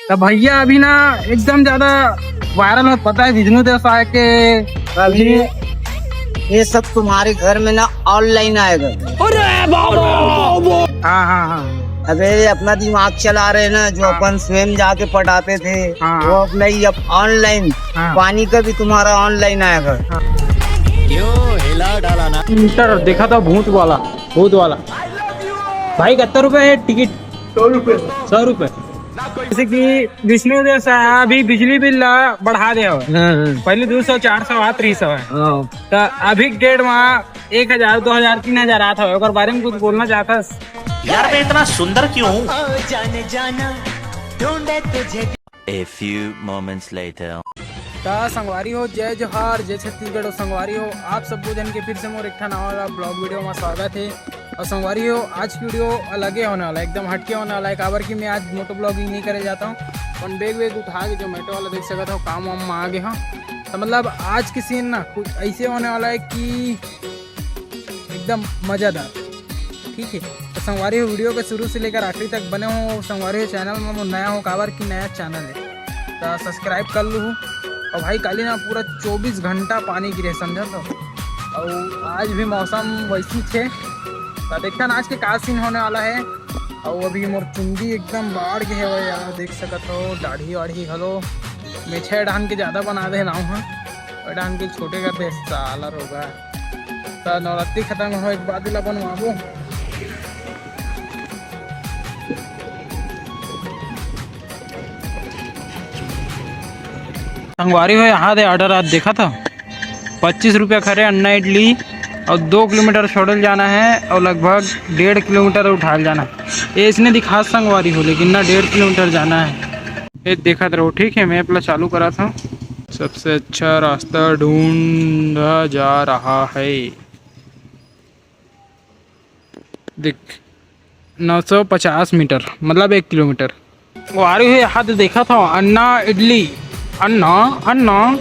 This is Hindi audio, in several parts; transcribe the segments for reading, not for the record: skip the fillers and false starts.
तो भैया अभी ना एकदम ज्यादा वायरल हो, पता है विष्णु देवसाई के अभी ये सब तुम्हारे घर में ना ऑनलाइन आएगा। हाँ हाँ हाँ अबे अपना दिमाग चला रहे ना, जो अपन स्वयं जाके पढ़ाते थे हाँ। वो अपना ही अब ऑनलाइन। हाँ। पानी का भी तुम्हारा ऑनलाइन आएगा। क्यों हिला डाला ना। इंटर देखा था भूत वाला भाई कितना रुपए है टिकट? 100 रुपए। जैसे कि विष्णु देवसाई अभी बिजली बिल बढ़ा दे हो, पहले 200 400 300 है, तो अभी डेढ़ माह 1000 2000 3000 आता है। और बारे में कुछ बोलना चाहता है यार मैं इतना सुंदर क्यों हूँ? A few moments later. संगवारी हो, जय जोहार, जय छत्तीसगढ़ और संगवारी हो। आप सब जन के फिर से मोर एक नवा वाला ब्लॉग वीडियो में स्वागत है। और संगवारी हो, आज की वीडियो अलग होने वाला है, एकदम हटके होने वाला है। काबर कि मैं आज मोटो ब्लॉगिंग नहीं करे जाता हूँ, और बैग उठा के जो मेटो वाला देख सकता हूँ काम वाम में आगे। हाँ तो मतलब आज की सीन ना कुछ ऐसे होने वाला है कि एकदम मज़ेदार, ठीक है। तो संगवारी हो, वीडियो के शुरू से लेकर आखिरी तक बने हो। संगवारी हो चैनल में नया हो, काबर की नया चैनल है तो सब्सक्राइब कर लूँ। और भाई काली ना पूरा 24 घंटा पानी गिरे, समझा तो। और आज भी मौसम वैसी थे तो देखता ना आज के का सीन होने वाला है। और अभी मोर चुंदी एकदम बाढ़ के है यार, देख सकत हो। दाढ़ी वाढ़ी हलो मैं 6 डान के ज़्यादा बना दे ना हूँ, और डान के छोटे कर दे साला रोगा। तो नवरात्रि खत्म हो एक बाद ला बनवाबो। संगवारी हो यहाँ दे ऑर्डर आज देखा था 25 रुपया खरे अन्ना इडली, और 2 किलोमीटर छोड़ल जाना है और लगभग 1.5 किलोमीटर उठाल जाना है। ये इसने दिखा संगवारी हो, लेकिन ना 1.5 किलोमीटर जाना है। ये देखा रहो, ठीक है। मैं अपना चालू करा था। सबसे अच्छा रास्ता ढूंढा जा रहा है। देख 950 मीटर मतलब 1 किलोमीटर। वो आ रही है यहाँ तो देखा था अन्ना इडली, अन्ना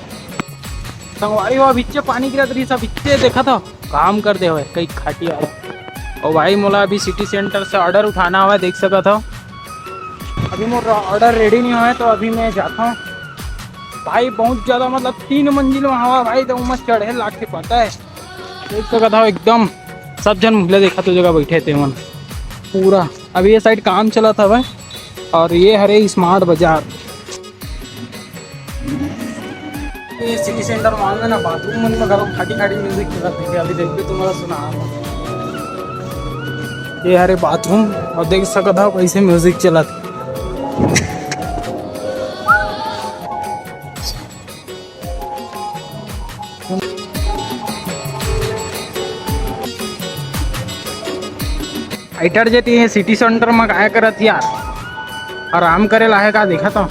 संगवारी हो। बिच्चे पानी गिरा रही सब बिच्चे देखा था काम कर दे हुए कई खाटिया। और भाई मोला अभी सिटी सेंटर से ऑर्डर उठाना हुआ, देख सका था। अभी मोरा ऑर्डर रेडी नहीं हुआ है तो अभी मैं जाता हूँ। भाई बहुत ज़्यादा मतलब 3 मंजिल में हवा भाई, तो मस्त चढ़े लाख के पता है, देख सका था एकदम। सब जन मुझे देखा तो जगह बैठे थे मन पूरा। अभी ये साइड काम चला था भाई, और ये हरे स्मार्ट बाजार। ये सिटी सेंटर मॉल में ना बाथरूम में घरों खाटी म्यूजिक चलाते थे। अभी देखते तुम्हारा सुना ये हरे बाथरूम, और देख सकता था कैसे म्यूजिक चलाते। आइटर जेती है सिटी सेंटर में काय करत यार, आराम करे लाहे का देखा था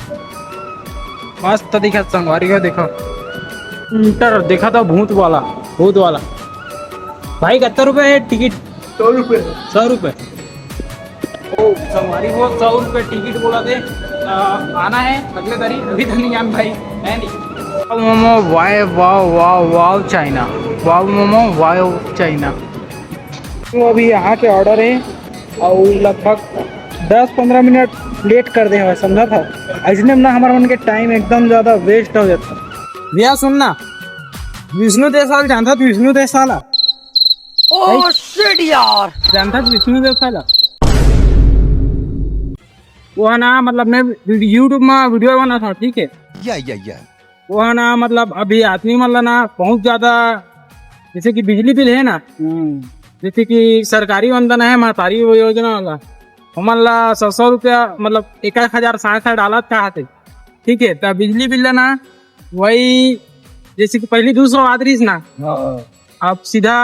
मस्त दिखा। संगवारी हो देखो इंटर देखा था भूत वाला भाई कितना रुपए है टिकट? 100 रुपए। 100 रुपए। ओ संगवारी हो 100 रुपए टिकट बोला दे। आना है अगले तारीख, अभी तो नहीं आन भाई है नहीं। मोमो वाव चाइना, वाव मोमो वाव चाइना। तो अभी यहाँ के ऑर्डर है और लगभग 10-15 मिनट लेट कर दे, समझा था। इसने ना हमारे मन के टाइम एकदम ज़्यादा वेस्ट हो जाता। भैया सुनना, विष्णु देवसाई जानता था? विष्णु देवसाई ओह शिट यार, जानता था विष्णु देवसाई? वो है ना मतलब मैं यूट्यूब में वीडियो बना था, ठीक है। वो है ना मतलब अभी आदमी मतलब ना बहुत ज़्यादा, जैसे कि बिजली बिल है ना, जैसे कि सरकारी वंदन है महतारी योजना वाला, हमारा 100 रुपया मतलब 1060 डालत का, ठीक है। तब बिजली बिल ना वही जैसे कि पहले 200 आत रही ना, अब सीधा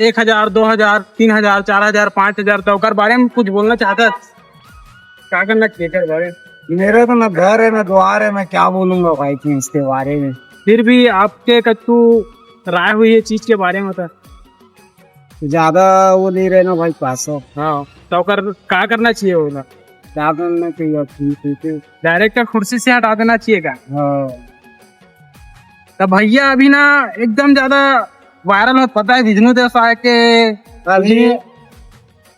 1000 2000 3000 4000 5000। तो कर बारे में कुछ बोलना चाहता क्या करना चाहिए बारे? मेरा तो ना घर है ना द्वार है, मैं क्या बोलूंगा भाई की इसके बारे में। फिर भी आपके कछु राय हुई है चीज के बारे में? तो ज्यादा वो नहीं रहना भाई पास। हाँ तो कर क्या करना चाहिए? बोला क्या करना चाहिए? डायरेक्ट कुर्सी से हटा देना चाहिए क्या? हाँ। तो भैया अभी ना एकदम ज्यादा वायरल हो, पता है विष्णु देवसाई के अभी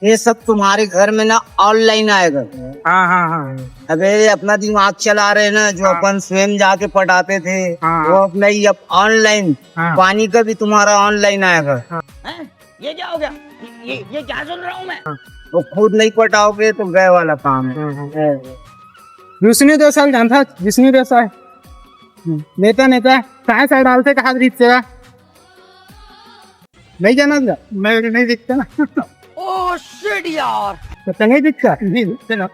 ये सब तुम्हारे घर में ना ऑनलाइन आएगा। हाँ हाँ हाँ अबे अपना दिमाग चला रहे ना, जो अपन स्वयं जाके पटाते थे हाँ। वो अपना ही अब ऑनलाइन। हाँ। पानी का भी तुम्हारा ऑनलाइन आएगा। ये क्या हो गया? ये क्या सुन रहा हूँ मैं? वो खुद नहीं पटाओगे तो गए वाला काम है। विष्णु देसाई जानता है? विष्णु देसाई नेता नेता काय साइड डालते का हाथ रीत से नहीं जाना था? मैं नहीं दिखता ना। ओह शिट यार। तो नहीं दिखता? नहीं दिखते ना,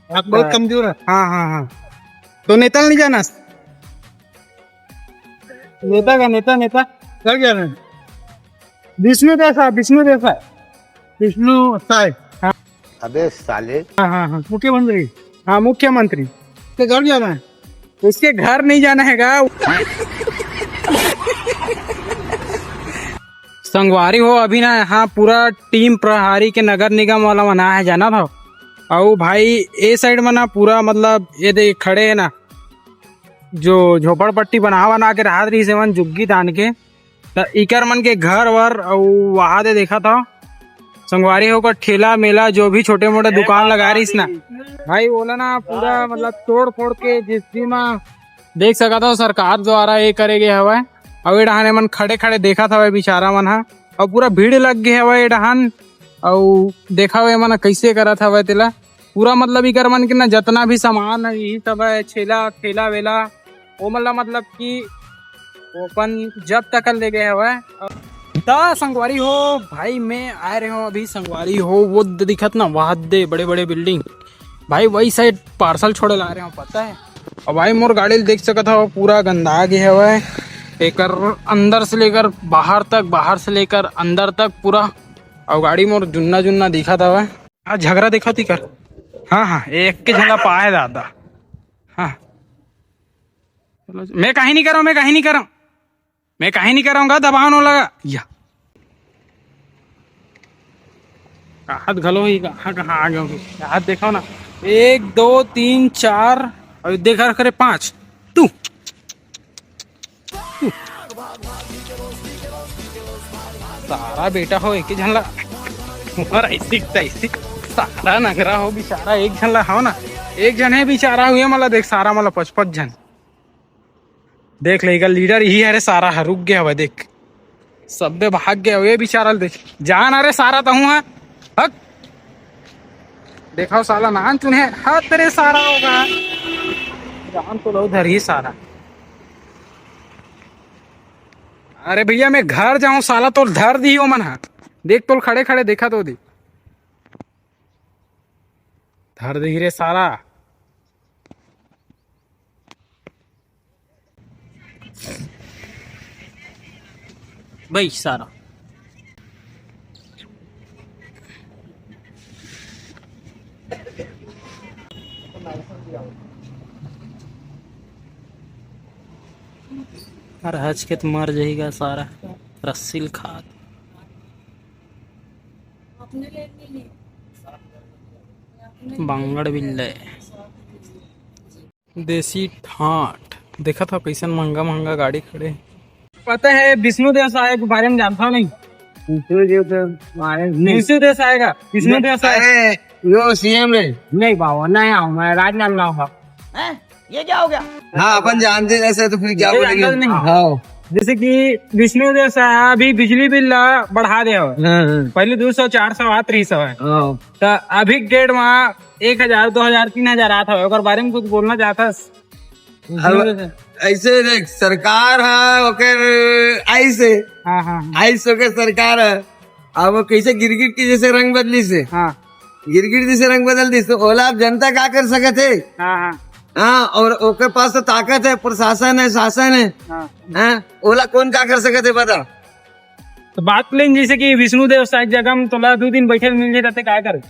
आप बहुत कमजोर है। हाँ हाँ हाँ, तो नेता नहीं जाना? नेता का नेता नेता कर गया ना। विष्णु देसाई, विष्णु देसाई, विष्णु देसाई। हाँ अबे साले, हाँ हाँ हाँ, मुख्यमंत्री। हाँ मुख्यमंत्री के घर जाना है, उसके घर नहीं जाना हैगा। संगवारी हो अभी ना यहाँ पूरा टीम प्रहारी के नगर निगम वाला मना है, जाना था। और भाई ए साइड में ना पूरा मतलब ये देख खड़े है ना, जो झोपड़पट्टी बना के राहत रही सेवन जुग्गी दान के तो इकर मन के घर वर और वहाँ दे देखा था संगवारी होकर ठेला मेला जो भी छोटे मोटे दुकान लगा रही ना भाई, बोला ना पूरा मतलब तोड़ फोड़ के जिस में देख सका था सरकार द्वारा ये करे गए हवा। और ये डहाने मन खड़े खड़े देखा था बेचारा मन हा, और पूरा भीड़ लग गए हवा ये डहान। और देखा हुआ मन कैसे करा था वह तेला पूरा मतलब इकर मन के ना जितना भी सामान है यही सब है, छेला ठेला वेला वो मतलब कि ओपन जब तक ले गए हवा। संगवारी हो भाई, मैं आ रहे हो अभी संगवारी हो वो दिखत ना वहाँ दे बड़े बड़े बिल्डिंग भाई, वही साइड पार्सल छोड़े ला रहे हो पता है। और भाई मोर गाड़ी देख सका था वो पूरा गंदा गया हुआ है, एकर अंदर से लेकर बाहर तक, बाहर से लेकर अंदर तक पूरा। और गाड़ी मोर जुन्ना जुन्ना दिखा था वह। हाँ झगड़ा देखा थी कर। हाँ हाँ एक के झगड़ा पाए दादा। हाँ मैं कहीं नहीं कर रहा हूँ, मैं कहीं नहीं कर रहा हूँ, मैं कहीं नहीं कराऊंगा, दबाव न लगा या हाथ घलो ही कहाँ कहाँ आ गए हाथ देखो ना, 1 2 3 4 और देखा करे 5 तू सारा बेटा हो एक झनला और ऐसी सारा नगरा हो बेचारा एक झनला हो ना, एक जन है बेचारा हुए मला देख सारा मला 55 जन देख लेगा। लीडर यही है रे सारा है, रुक गया हुआ देख, सब बे भाग गया हुए बेचारा देख जान। अरे सारा तो हूँ हक देखा साला नान चुने हाँ तेरे सारा होगा जान तो लो उधर ही सारा। अरे भैया मैं घर जाऊं साला तो धर दी हो मन हा देख तो खड़े खड़े देखा तो दी धर दी रे सारा। भाई सारा हज के तो मर जाएगा सारा रस्सील खाद। बांगड़ बिल्ले देसी ठाट देखा था कैसन महंगा महंगा गाड़ी खड़े। पता है विष्णु देसाई के बारे में जानता हूँ नहीं? विष्णु देसाई का विष्णु देसाई यो सीएम रे। नहीं बाबा नहीं आऊँ मैं, राजनाथ लाऊंगा। ये क्या हो गया? हाँ अपन जानते ऐसे तो फिर क्या ये बोलेंगे। अंदाज नहीं। हाँ जैसे कि विष्णु देसाई अभी बिजली बिल बढ़ा दे हो, पहले 200 400 आत 300 है तो अभी डेढ़ माह 1000 2000 3000 आता है। और बारे में कुछ बोलना चाहता ऐसे देख सरकार है ओकर ऐसे हाँ हाँ आइस ओकर सरकार है। अब वो कैसे गिरगिट की जैसे रंग बदली से हाँ गिरगिट जैसे रंग बदल दी तो ओला अब जनता क्या कर सकते है। हाँ हाँ हाँ और ओकर पास तो ताकत है, प्रशासन है, शासन है। हाँ ओला कौन क्या कर सकते बता। तो बात लें जैसे कि विष्णु देसाई जगह में तो 2 दिन बैठे मिल जाते क्या करे।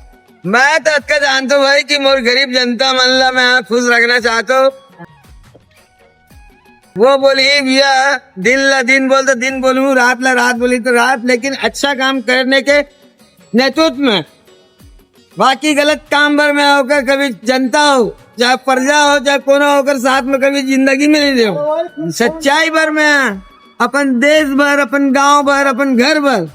मैं तो अक्का जानता हूँ भाई कि मोर गरीब जनता मन ला मैं खुश रखना चाहता हूँ। वो बोली भैया दिन ला दिन बोल तो दिन बोलूँ, रात ला रात बोली तो रात, लेकिन अच्छा काम करने के नेतृत्व में, बाकी गलत काम भर में होकर कभी जनता हो चाहे प्रजा हो चाहे कोनो होकर साथ में कभी जिंदगी में नहीं दे। सच्चाई भर में अपन देश भर, अपन गांव भर, अपन घर भर।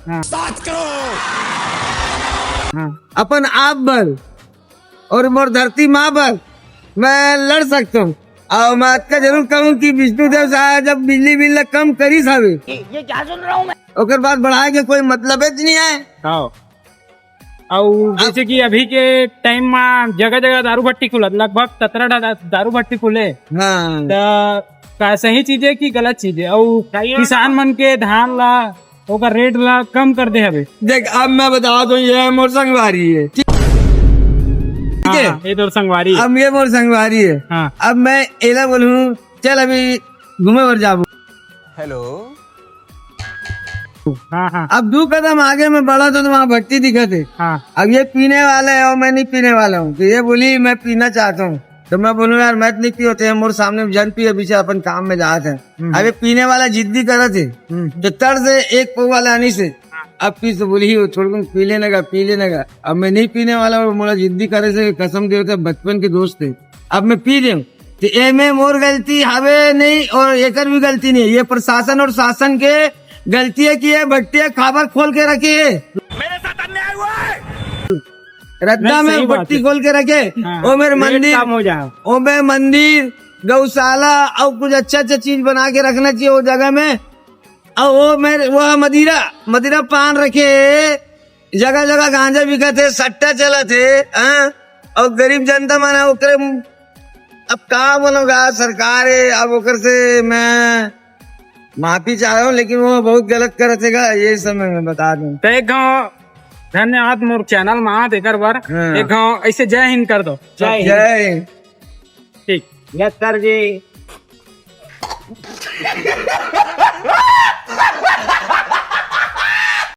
हाँ अपन आप पर और मोर धरती माँ पर मैं लड़ सकता हूँ। और मैं का जरूर कहूँ कि विष्णुदेव साहब जब बिजली बिल कम करी साहब ये क्या सुन रहा हूँ मैं? ओकर बाद बढ़ाए के कोई मतलब नहीं है। हाँ और जैसे कि अभी के टाइम में जगह जगह दारू भट्टी खुलत, लगभग 17 दारू भट्टी खुले। हाँ का सही चीज है कि गलत चीज है? और किसान मन के धान ला ओकर रेट ला कम कर दे हवे। देख अब मैं बता दूं ये मोर संगवारी है, ठीक है? हाँ, ये तो संगवारी है। अब ये मोर संगवारी है। हाँ अब मैं एला बोलूं चल अभी घूमे और जाबू। हाँ हाँ अब 2 कदम आगे में बढ़ा तो वहाँ भट्टी दिखत है। हाँ अब ये पीने वाला है और मैं नहीं पीने वाला हूँ। तो ये बोली मैं पीना चाहता हूँ, तो मैं बोलूँ यार मैं नहीं पी होते हैं, मोर सामने जन पिए पीछे अपन काम में जाते हैं। अब ये पीने वाला जिद्दी करे थे तो तर्ज एक पौ वाला आनी से अब पी तो बोली वो छोड़ पी लेने का। अब मैं नहीं पीने वाला और मोला जिद्दी करे से कसम दे होता बचपन के दोस्त थे। अब मैं पी दूं तो ए में मोर गलती हवे नहीं और एकर भी गलती नहीं है। ये प्रशासन और शासन के गलती है कि ये भट्टिया खाबर खोल के रखी है, मेरे साथ अन्याय हुआ है। रद्दा नहीं, सही में बात भट्टी है। खोल के रखे। हाँ, ओ मेरे रेट मंदिर कम हो जाए। ओ में मंदिर गौशाला और कुछ अच्छा चीज बना के रखना चाहिए वो जगह में। और वो मेरे वो मदिरा पान रखे, जगह जगह गांजा बिका थे, सट्टा चला थे। और गरीब जनता माना ओकरे अब का बोलोगा सरकार है। अब ओकर से मैं माफी चाह रहा हूँ, लेकिन वो बहुत गलत करतेगा ये सब मैं बता दूं। तो एक गाँव धन्यवाद मोर चैनल में आ देकर बार हाँ। एक गाँव ऐसे जय हिंद कर दो। जय ठीक यस सर जी।